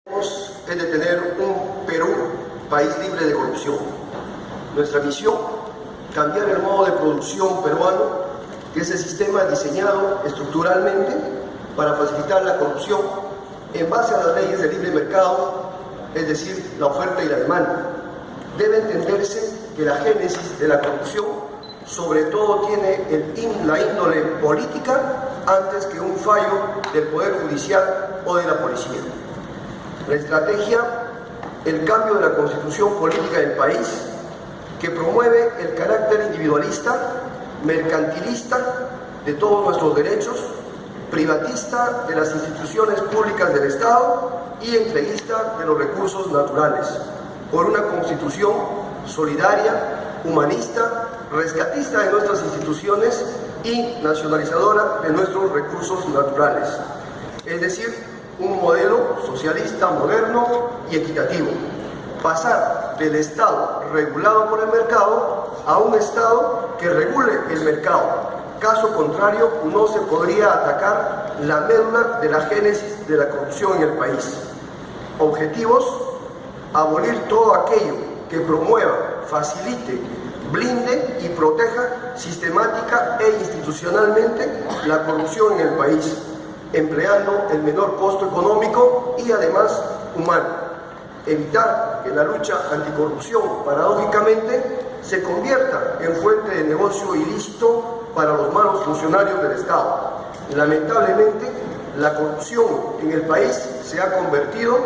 Es de tener un Perú país libre de corrupción. Nuestra misión, cambiar el modo de producción peruano, que es el sistema diseñado estructuralmente para facilitar la corrupción en base a las leyes de libre mercado, es decir, la oferta y la demanda. Debe entenderse que la génesis de la corrupción sobre todo tiene la índole política antes que un fallo del Poder Judicial o de la policía. La estrategia, el cambio de la constitución política del país, que promueve el carácter individualista, mercantilista de todos nuestros derechos, privatista de las instituciones públicas del Estado y entreguista de los recursos naturales, por una constitución solidaria, humanista, rescatista de nuestras instituciones y nacionalizadora de nuestros recursos naturales. Es decir, un modelo socialista moderno y equitativo. Pasar del Estado regulado por el mercado a un Estado que regule el mercado. Caso contrario, no se podría atacar la médula de la génesis de la corrupción en el país. Objetivos: abolir todo aquello que promueva, facilite, blinde y proteja sistemática e institucionalmente la corrupción en el país, empleando el menor costo económico y además humano. Evitar que la lucha anticorrupción, paradójicamente, se convierta en fuente de negocio ilícito para los malos funcionarios del Estado. Lamentablemente, la corrupción en el país se ha convertido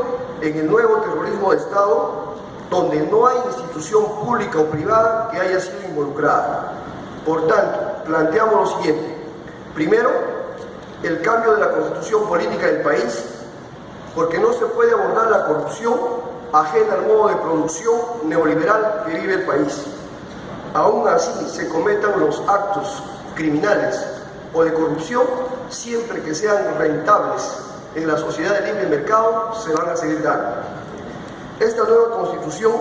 en el nuevo terrorismo de Estado, donde no hay institución pública o privada que haya sido involucrada. Por tanto, planteamos lo siguiente. Primero, el cambio de la constitución política del país, porque no se puede abordar la corrupción ajena al modo de producción neoliberal que vive el país. Aún así se cometan los actos criminales o de corrupción, siempre que sean rentables en la sociedad de libre mercado, se van a seguir dando. Esta nueva constitución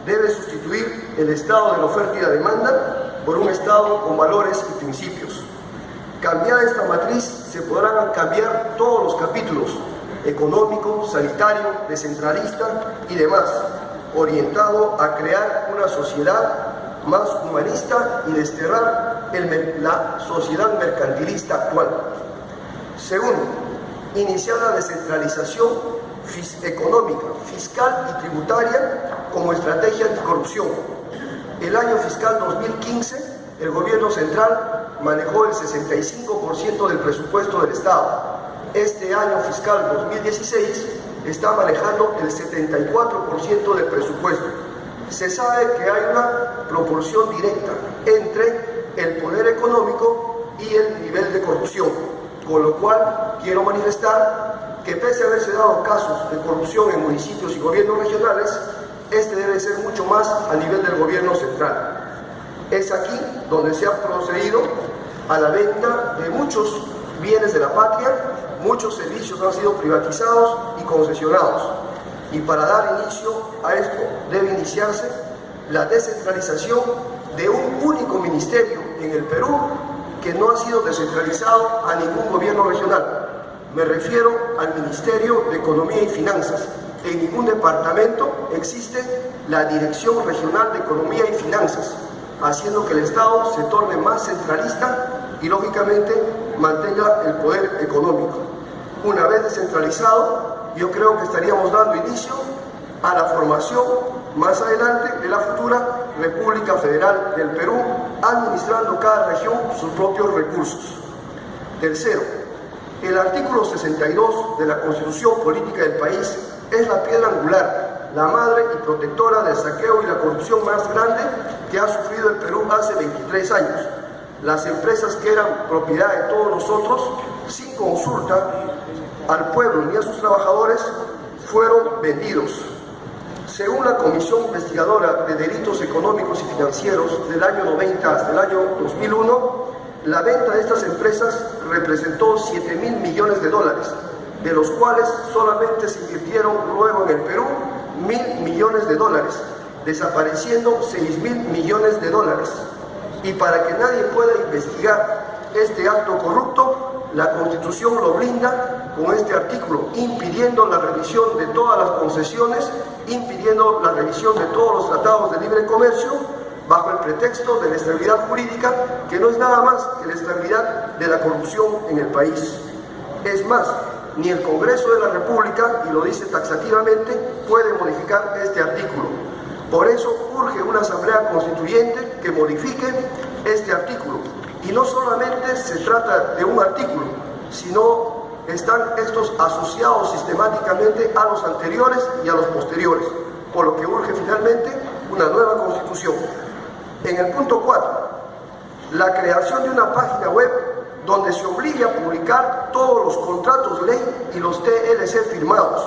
debe sustituir el estado de la oferta y la demanda por un estado con valores y principios. Cambiada esta matriz, se podrán cambiar todos los capítulos: económico, sanitario, descentralista y demás, orientado a crear una sociedad más humanista y desterrar la sociedad mercantilista actual. Segundo, iniciar la descentralización económica, fiscal y tributaria como estrategia anticorrupción. El año fiscal 2015, el gobierno central manejó el 65% del presupuesto del Estado. Este año fiscal 2016 está manejando el 74% del presupuesto. Se sabe que hay una proporción directa entre el poder económico y el nivel de corrupción, con lo cual quiero manifestar que pese a haberse dado casos de corrupción en municipios y gobiernos regionales, este debe ser mucho más a nivel del gobierno central. Es aquí donde se ha procedido a la venta de muchos bienes de la patria, muchos servicios han sido privatizados y concesionados. Y para dar inicio a esto debe iniciarse la descentralización de un único ministerio en el Perú que no ha sido descentralizado a ningún gobierno regional. Me refiero al Ministerio de Economía y Finanzas. En ningún departamento existe la Dirección Regional de Economía y Finanzas, haciendo que el Estado se torne más centralista y, lógicamente, mantenga el poder económico. Una vez descentralizado, yo creo que estaríamos dando inicio a la formación más adelante de la futura República Federal del Perú, administrando cada región sus propios recursos. Tercero, el artículo 62 de la Constitución Política del país es la piedra angular, la madre y protectora del saqueo y la corrupción más grande que ha sufrido el Perú hace 23 años. Las empresas que eran propiedad de todos nosotros, sin consulta al pueblo ni a sus trabajadores, fueron vendidos. Según la Comisión Investigadora de Delitos Económicos y Financieros del año 90 hasta el año 2001, la venta de estas empresas representó 7.000 millones de dólares, de los cuales solamente se invirtieron luego en el Perú 1.000 millones de dólares, desapareciendo 6.000 millones de dólares. Y para que nadie pueda investigar este acto corrupto, la Constitución lo blinda con este artículo, impidiendo la revisión de todas las concesiones, impidiendo la revisión de todos los tratados de libre comercio, bajo el pretexto de la estabilidad jurídica, que no es nada más que la estabilidad de la corrupción en el país. Es más, ni el Congreso de la República, y lo dice taxativamente, puede modificar este artículo. Por eso urge una asamblea constituyente que modifique este artículo. Y no solamente se trata de un artículo, sino están estos asociados sistemáticamente a los anteriores y a los posteriores, por lo que urge finalmente una nueva constitución. En el punto 4, la creación de una página web donde se obligue a publicar todos los contratos ley y los TLC firmados,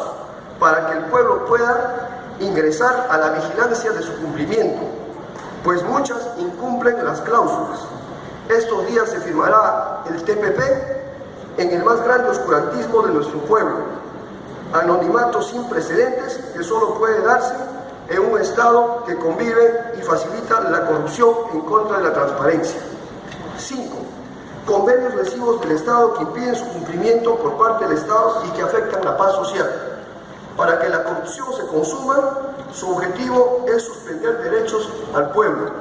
para que el pueblo pueda ingresar a la vigilancia de su cumplimiento, pues muchas incumplen las cláusulas. Estos días se firmará el TPP en el más grande oscurantismo de nuestro pueblo, anonimato sin precedentes que solo puede darse en un Estado que convive y facilita la corrupción en contra de la transparencia. 5. Convenios lesivos del Estado que impiden su cumplimiento por parte del Estado y que afectan la paz social. Para que la corrupción se consuma, su objetivo es suspender derechos al pueblo.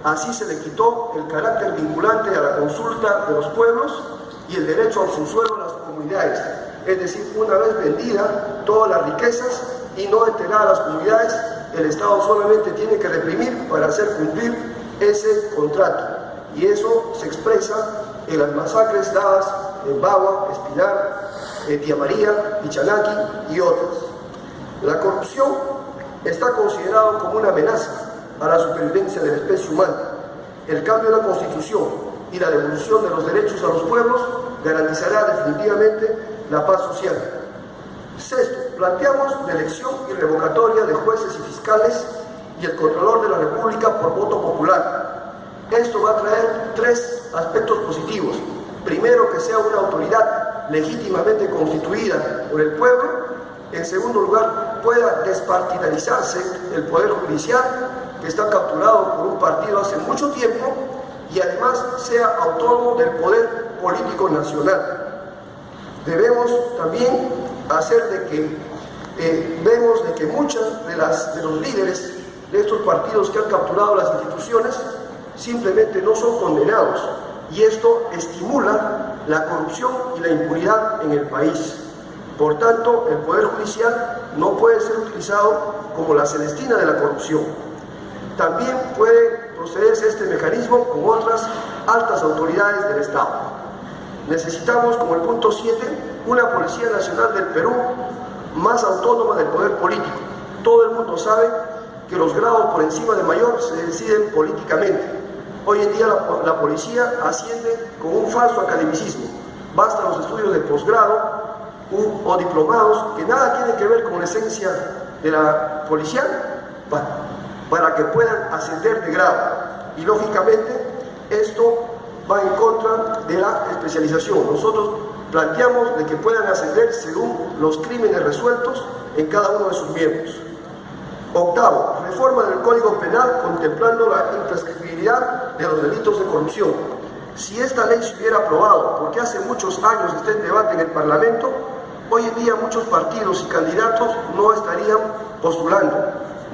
Así se le quitó el carácter vinculante a la consulta de los pueblos y el derecho al subsuelo a las comunidades. Es decir, una vez vendida todas las riquezas y no enteradas a las comunidades, el Estado solamente tiene que reprimir para hacer cumplir ese contrato. Y eso se expresa en las masacres dadas en Bagua, Espinar, Tía María, Pichanaki y otras. La corrupción está considerada como una amenaza a la supervivencia de la especie humana. El cambio de la Constitución y la devolución de los derechos a los pueblos garantizará definitivamente la paz social. 6. Planteamos la elección y revocatoria de jueces y fiscales y el Contralor de la República por voto popular. Esto va a traer 3 aspectos positivos. Primero, que sea una autoridad legítimamente constituida por el pueblo. En segundo lugar, pueda despartidarizarse el Poder Judicial, que está capturado por un partido hace mucho tiempo, y además sea autónomo del poder político nacional. Debemos también hacer de que vemos de que muchos de los líderes de estos partidos que han capturado las instituciones simplemente no son condenados, y esto estimula la corrupción y la impunidad en el país. Por tanto, el Poder Judicial no puede ser utilizado como la Celestina de la corrupción. También puede procederse este mecanismo con otras altas autoridades del Estado. Necesitamos, como el punto 7, una Policía Nacional del Perú más autónoma del poder político. Todo el mundo sabe que los grados por encima de mayor se deciden políticamente. Hoy en día la policía asciende con un falso academicismo. Bastan los estudios de posgrado o diplomados que nada tienen que ver con la esencia de la policía para que puedan ascender de grado. Y lógicamente esto va en contra de la especialización. Nosotros planteamos de que puedan ascender según los crímenes resueltos en cada uno de sus miembros. 8. Reforma del Código Penal contemplando la imprescriptibilidad de los delitos de corrupción. Si esta ley se hubiera aprobado, porque hace muchos años está en debate en el Parlamento, hoy en día muchos partidos y candidatos no estarían postulando,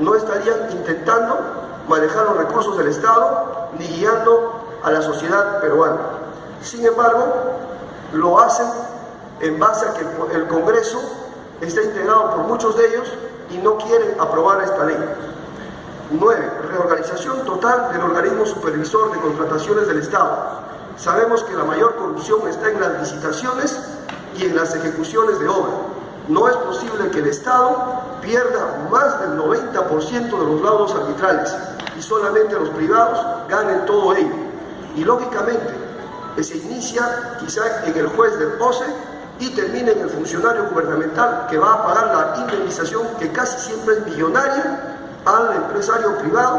no estarían intentando manejar los recursos del Estado ni guiando a la sociedad peruana. Sin embargo, lo hacen en base a que el Congreso está integrado por muchos de ellos y no quieren aprobar esta ley. 9. Reorganización total del organismo supervisor de contrataciones del Estado. Sabemos que la mayor corrupción está en las licitaciones y en las ejecuciones de obra. No es posible que el Estado pierda más del 90% de los laudos arbitrales y solamente los privados ganen todo ello. Y lógicamente, se inicia quizá en el juez del OCE y termina en el funcionario gubernamental que va a pagar la indemnización, que casi siempre es millonaria, al empresario privado,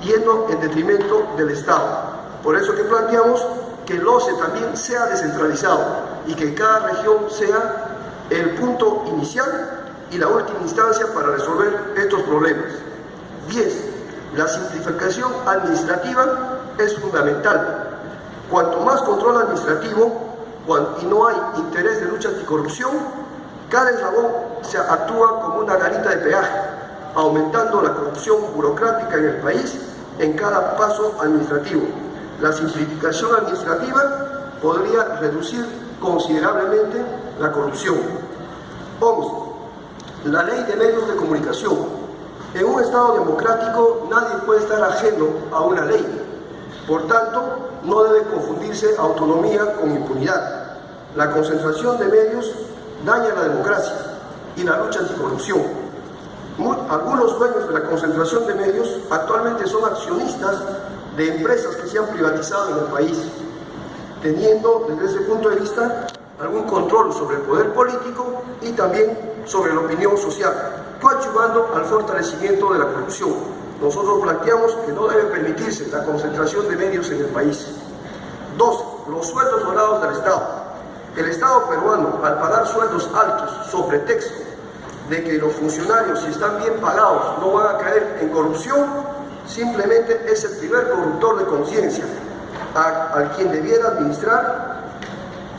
yendo en detrimento del Estado. Por eso que planteamos que el OCE también sea descentralizado y que cada región sea el punto inicial y la última instancia para resolver estos problemas. 10. La simplificación administrativa es fundamental. Cuanto más control administrativo, y no hay interés de lucha anticorrupción, cada eslabón se actúa como una garita de peaje, aumentando la corrupción burocrática en el país en cada paso administrativo. La simplificación administrativa podría reducir considerablemente la corrupción. 11. La ley de medios de comunicación. En un Estado democrático nadie puede estar ajeno a una ley. Por tanto, no debe confundirse autonomía con impunidad. La concentración de medios daña la democracia y la lucha anticorrupción. Algunos dueños de la concentración de medios actualmente son accionistas de empresas que se han privatizado en el país, teniendo desde ese punto de vista algún control sobre el poder político y también sobre la opinión social, coadyuvando al fortalecimiento de la corrupción. Nosotros planteamos que no debe permitirse la concentración de medios en el país. 2. Los sueldos dorados del Estado. El Estado peruano, al pagar sueldos altos sobre pretexto de que los funcionarios, si están bien pagados, no van a caer en corrupción, simplemente es el primer corruptor de conciencia, a quien debiera administrar,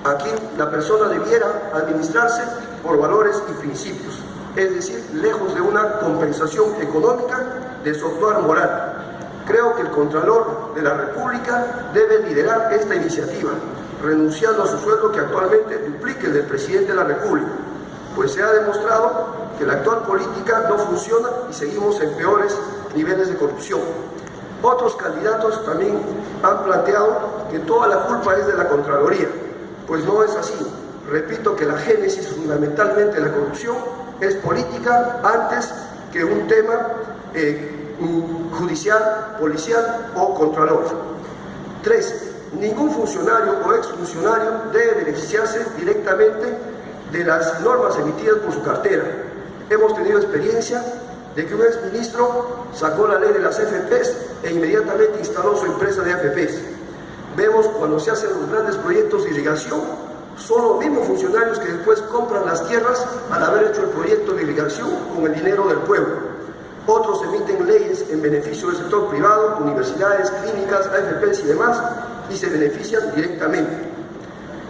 a quien la persona debiera administrarse por valores y principios, es decir, lejos de una compensación económica, de su actuar moral. Creo que el Contralor de la República debe liderar esta iniciativa, renunciando a su sueldo que actualmente duplique el del Presidente de la República, pues se ha demostrado que la actual política no funciona y seguimos en peores niveles de corrupción. Otros candidatos también han planteado que toda la culpa es de la Contraloría, pues no es así. Repito que la génesis fundamentalmente de la corrupción es política antes que un tema judicial, policial o contralor. 3. Ningún funcionario o exfuncionario debe beneficiarse directamente de las normas emitidas por su cartera. Hemos tenido experiencia de que un exministro sacó la ley de las AFPs e inmediatamente instaló su empresa de AFPs. Vemos cuando se hacen los grandes proyectos de irrigación, son los mismos funcionarios que después compran las tierras al haber hecho el proyecto de irrigación con el dinero del pueblo. Otros emiten leyes en beneficio del sector privado, universidades, clínicas, AFPs y demás, y se benefician directamente.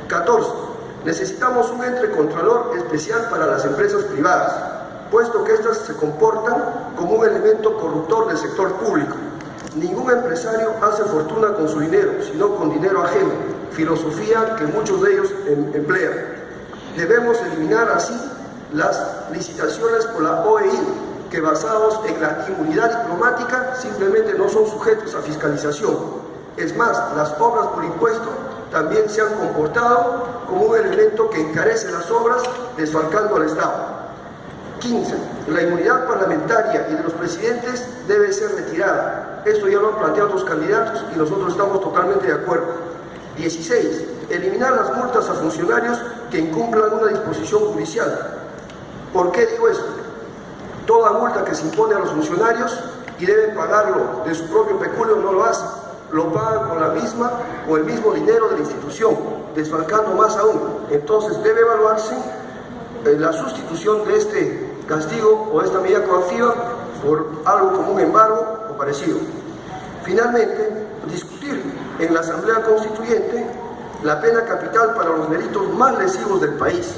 14. Necesitamos un ente contralor especial para las empresas privadas, puesto que éstas se comportan como un elemento corruptor del sector público. Ningún empresario hace fortuna con su dinero, sino con dinero ajeno, filosofía que muchos de ellos emplean. Debemos eliminar así las licitaciones por la OEI, que basados en la inmunidad diplomática simplemente no son sujetos a fiscalización. Es más, las obras por impuesto también se han comportado como un elemento que encarece las obras, desfalcando al Estado. 15. La inmunidad parlamentaria y de los presidentes debe ser retirada. Esto ya lo han planteado otros candidatos y nosotros estamos totalmente de acuerdo. 16. Eliminar las multas a funcionarios que incumplan una disposición judicial. ¿Por qué digo esto? Toda multa que se impone a los funcionarios y deben pagarlo de su propio peculio no lo hacen. Lo pagan con la misma o el mismo dinero de la institución, desfalcando más aún. Entonces debe evaluarse la sustitución de este castigo o esta medida coactiva por algo como un embargo o parecido. Finalmente, discutir en la Asamblea Constituyente la pena capital para los delitos más lesivos del país.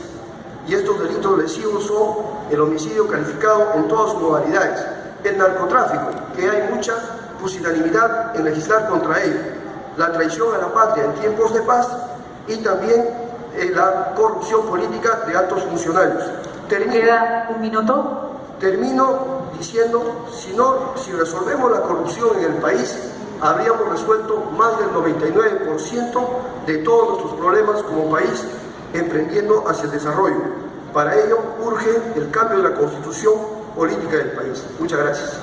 Y estos delitos lesivos son el homicidio calificado en todas sus modalidades, el narcotráfico, que hay mucha pusilanimidad en legislar contra ello, la traición a la patria en tiempos de paz y también la corrupción política de altos funcionarios. ¿Queda un minuto? Termino diciendo, si resolvemos la corrupción en el país, habríamos resuelto más del 99% de todos nuestros problemas como país, emprendiendo hacia el desarrollo. Para ello urge el cambio de la constitución política del país. Muchas gracias.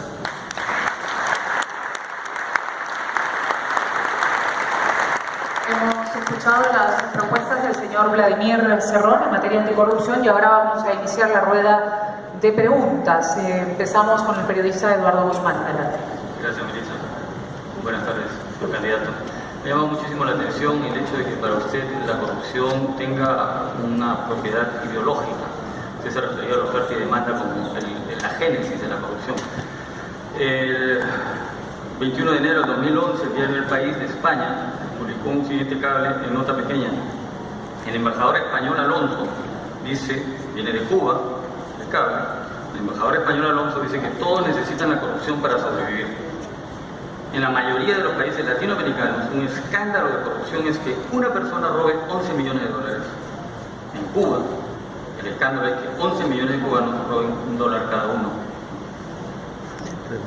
Hemos escuchado las propuestas del señor Vladimir Cerrón en materia anticorrupción y ahora vamos a iniciar la rueda de preguntas. Empezamos con el periodista Eduardo Guzmán. Adelante. Gracias, ministra. Buenas tardes, señor candidato. Me llama muchísimo la atención el hecho de que para usted la corrupción tenga una propiedad ideológica. Usted se refería a la oferta y demanda como la génesis de la corrupción. El 21 de enero de 2011, el diario El País de España publicó un siguiente cable en nota pequeña. El embajador español Alonso dice, viene de Cuba, de cable, el embajador español Alonso dice que todos necesitan la corrupción para sobrevivir. En la mayoría de los países latinoamericanos, un escándalo de corrupción es que una persona robe 11 millones de dólares. En Cuba, el escándalo es que 11 millones de cubanos roben $1 cada uno.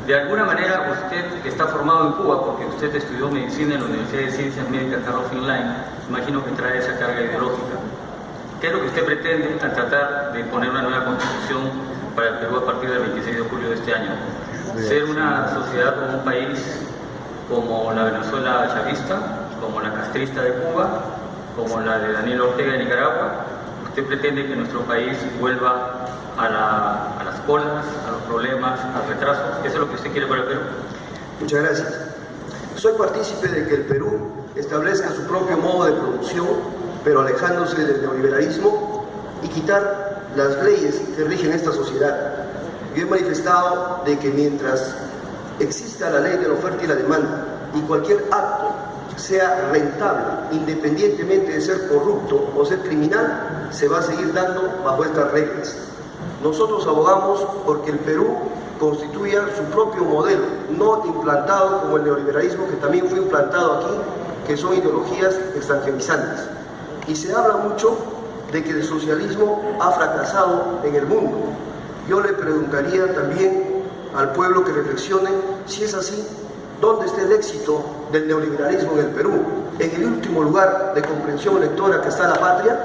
De alguna manera, usted que está formado en Cuba, porque usted estudió medicina en la Universidad de Ciencias Médicas Carlos Finlay, imagino que trae esa carga ideológica. ¿Qué es lo que usted pretende al tratar de poner una nueva constitución para el Perú a partir del 26 de julio de este año? Ser una sociedad como un país como la Venezuela chavista, como la castrista de Cuba, como la de Daniel Ortega de Nicaragua. Usted pretende que nuestro país vuelva a las colas, a los problemas, al retraso. ¿Eso es lo que usted quiere para el Perú? Muchas gracias. Soy partícipe de que el Perú establezca su propio modo de producción, pero alejándose del neoliberalismo y quitar las leyes que rigen esta sociedad. Yo he manifestado de que mientras exista la ley de la oferta y la demanda y cualquier acto sea rentable, independientemente de ser corrupto o ser criminal, se va a seguir dando bajo estas reglas. Nosotros abogamos porque el Perú constituya su propio modelo, no implantado como el neoliberalismo que también fue implantado aquí, que son ideologías extranjerizantes. Y se habla mucho de que el socialismo ha fracasado en el mundo. Yo le preguntaría también al pueblo que reflexione si es así, ¿dónde está el éxito del neoliberalismo en el Perú? En el último lugar de comprensión lectora que está la patria,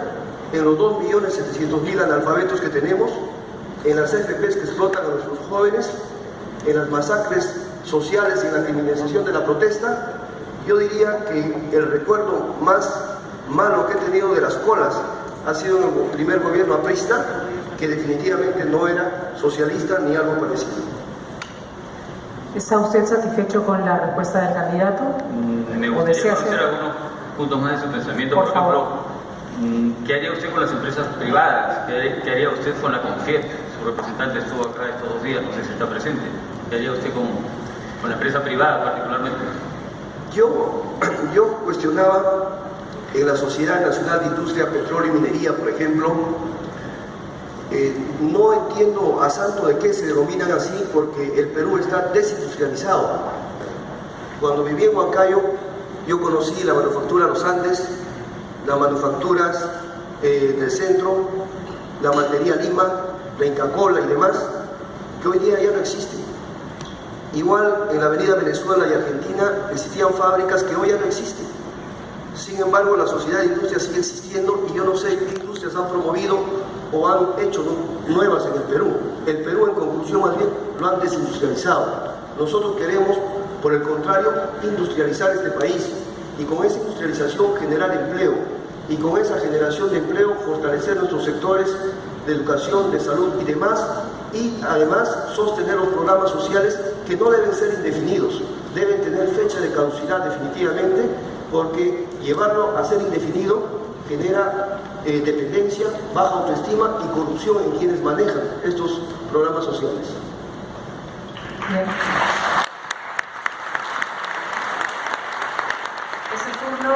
en los 2.700.000 analfabetos que tenemos, en las AFPs que explotan a nuestros jóvenes, en las masacres sociales y en la criminalización de la protesta. Yo diría que el recuerdo más malo que he tenido de las colas ha sido en el primer gobierno aprista, que definitivamente no era socialista ni algo parecido. ¿Está usted satisfecho con la respuesta del candidato? Me gustaría conocer algunos puntos más de su pensamiento. Por ejemplo, ¿qué haría usted con las empresas privadas? ¿Qué haría usted con la CONFIEP? Su representante estuvo acá estos 2 días, no sé si está presente. ¿Qué haría usted con la empresa privada particularmente? Yo cuestionaba en la Sociedad Nacional de Industria, Petróleo y Minería, por ejemplo, no entiendo a santo de qué se denominan así, porque el Perú está desindustrializado. Cuando viví en Huancayo, yo conocí la manufactura Los Andes, las manufacturas del centro, la maltería Lima, la Inca Kola y demás, que hoy día ya no existen. Igual en la avenida Venezuela y Argentina existían fábricas que hoy ya no existen. Sin embargo, la sociedad de industria sigue existiendo y yo no sé qué industrias han promovido o han hecho nuevas en el Perú. El Perú, en conclusión, más bien, lo han desindustrializado. Nosotros queremos, por el contrario, industrializar este país y con esa industrialización generar empleo y con esa generación de empleo fortalecer nuestros sectores de educación, de salud y demás, y además sostener los programas sociales que no deben ser indefinidos, deben tener fecha de caducidad definitivamente, porque llevarlo a ser indefinido genera dependencia, baja autoestima y corrupción en quienes manejan estos programas sociales. Bien. Es el turno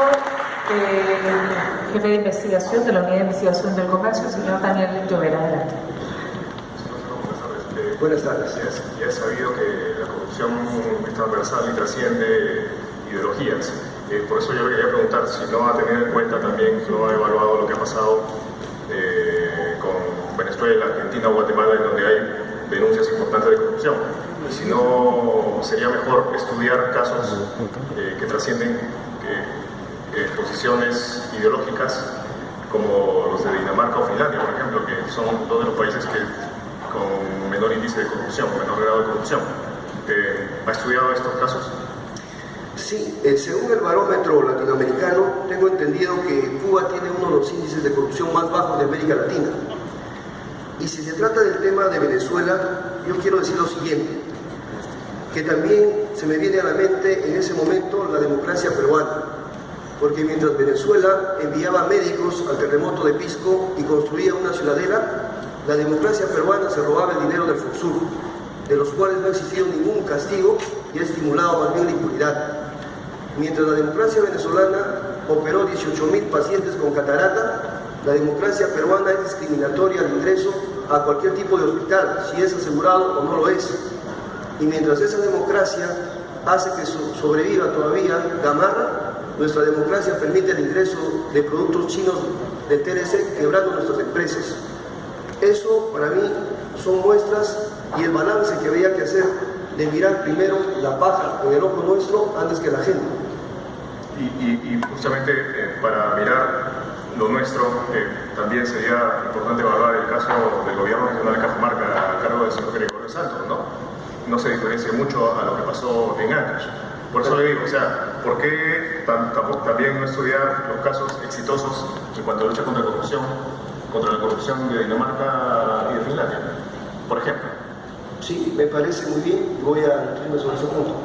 del jefe de investigación de la Unidad de Investigación del Comercio, el señor Daniel Llovera. Adelante. Buenas tardes. Ya es sabido que la corrupción es transversal y trasciende ideologías. Por eso yo quería preguntar si no ha tenido en cuenta también, si no ha evaluado lo que ha pasado con Venezuela, Argentina o Guatemala, en donde hay denuncias importantes de corrupción. Si no, sería mejor estudiar casos que trascienden posiciones ideológicas, como los de Dinamarca o Finlandia, por ejemplo, que son 2 de los países que con menor índice de corrupción, menor grado de corrupción. ¿Ha estudiado estos casos? Sí, según el barómetro latinoamericano, tengo entendido que Cuba tiene uno de los índices de corrupción más bajos de América Latina. Y si se trata del tema de Venezuela, yo quiero decir lo siguiente, que también se me viene a la mente en ese momento la democracia peruana, porque mientras Venezuela enviaba médicos al terremoto de Pisco y construía una ciudadela, la democracia peruana se robaba el dinero del Foxur, de los cuales no ha existido ningún castigo y ha estimulado más bien la impunidad. Mientras la democracia venezolana operó 18.000 pacientes con catarata, La democracia peruana es discriminatoria al ingreso a cualquier tipo de hospital, si es asegurado o no lo es. Y mientras esa democracia hace que sobreviva todavía Gamarra, nuestra democracia permite el ingreso de productos chinos de TLC, quebrando nuestras empresas. Eso para mí son muestras y el balance que había que hacer de mirar primero la paja en el ojo nuestro antes que la gente. Y justamente para mirar lo nuestro, también sería importante evaluar el caso del gobierno regional de Cajamarca a cargo del señor Gregorio Santos, ¿no? No se diferencia mucho a lo que pasó en Ancash. Por eso le digo, o sea, ¿por qué también no estudiar los casos exitosos en cuanto a lucha contra la corrupción de Dinamarca y de Finlandia, por ejemplo? Sí, me parece muy bien, voy a nutrirme sobre ese punto.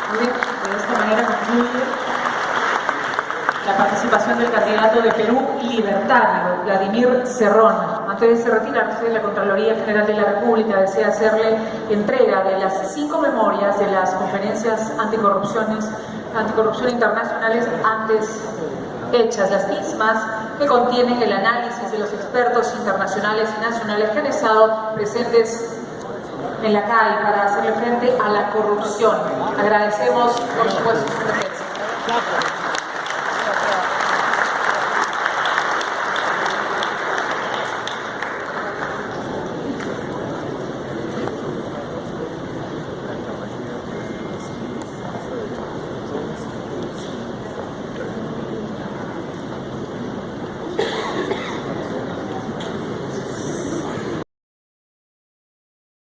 Muy bien, de esta manera concluye la participación del candidato de Perú Libertario, Vladimir Cerrón. Antes de retirarse, la Contraloría General de la República desea hacerle entrega de las 5 memorias de las conferencias anticorrupción internacionales antes hechas, las mismas que contienen el análisis de los expertos internacionales y nacionales que han estado presentes en la calle para hacerle frente a la corrupción. Agradecemos, por supuesto, su presencia.